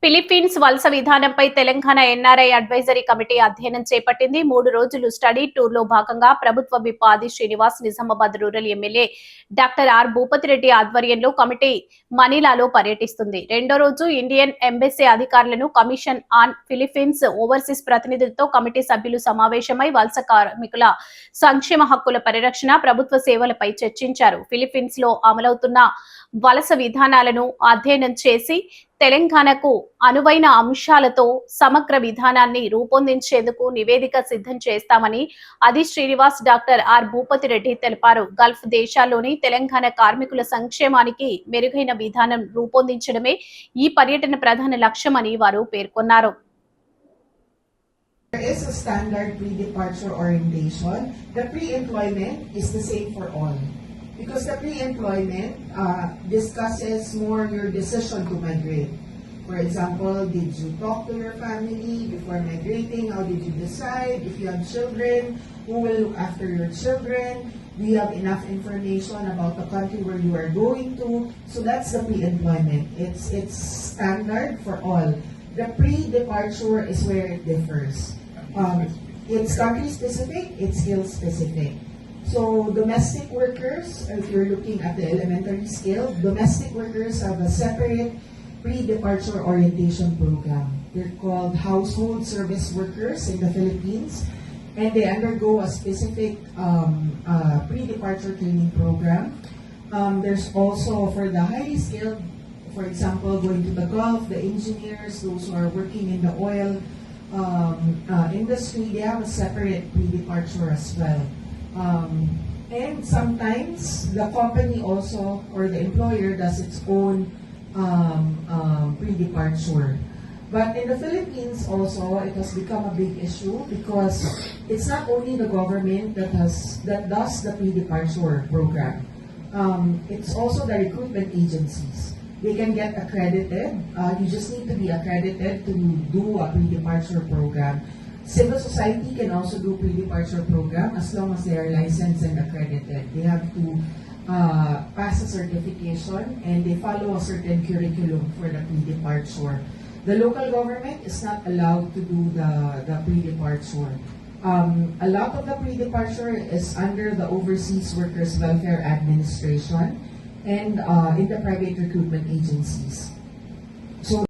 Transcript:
Philippines వలస విధానంపై Telangana NRI advisory committee అధ్యయనం చేపట్టింది. 3 రోజులు స్టడీ టూర్ లో భాగంగా ప్రభుత్వ whip Adi Srinivas, Nizamabad rural MLA doctor R Bhupathi Reddy ఆధ్వర్యంలో కమిటీ మనీలాలో పర్యటిస్తుంది. రెండో రోజు ఇండియన్ ఎంబసీ అధికారులను, కమిషన్ ఆన్ ఫిలిప్పీన్స్ ఓవర్సీస్ ప్రతినిధులతో కమిటీ సభ్యులు సమావేశమై వలస కార్మికుల సంక్షేమ హక్కుల పరిరక్షణ, ప్రభుత్వ సేవలపై చర్చించారు. ఫిలిప్పీన్స్ లో అమలవుతున్న వలస విధానాలను అధ్యయనం చేసి తెలంగాణకు అనువైన అంశాలతో సమగ్ర విధానాన్ని రూపొందించేందుకు నివేదిక సిద్ధం చేస్తామని ఆది శ్రీనివాస్, డాక్టర్ ఆర్ భూపతిరెడ్డి తెలిపారు. గల్ఫ్ దేశాల్లోని తెలంగాణ కార్మికుల సంక్షేమానికి మెరుగైన విధానం రూపొందించడమే ఈ పర్యటన ప్రధాన లక్ష్యమని వారు పేర్కొన్నారు. There is a standard pre-departure orientation. The pre-employment is the same for all. Because the pre-employment discusses more your decision to migrate. For example, did you talk to your family before migrating? How did you decide? If you have children, who will look after your children? Do you have enough information about the country where you are going to? So that's the pre-employment. It's standard for all. The pre-departure is where it differs. It's country specific, it's skill specific. So domestic workers, if you're looking at the elementary scale, domestic workers have a separate pre-departure orientation program. They're called household service workers in the Philippines, and they undergo a specific pre-departure training program. There's also for the highly skilled, for example, going to the Gulf, the engineers, those who are working in the oil industry, they have a separate pre-departure as well. And sometimes the company also or the employer does its own pre-departure. But in the Philippines also, it has become a big issue because it's not only the government that does the pre-departure program. It's also the recruitment agencies. They can get accredited. You just need to be accredited to do a pre-departure program. Civil society can also do pre-departure program as long as they are licensed and accredited. They have to pass a certification and they follow a certain curriculum for the pre-departure. The local government is not allowed to do the pre-departure. A lot of the pre-departure is under the Overseas Workers Welfare Administration and in the private recruitment agencies. So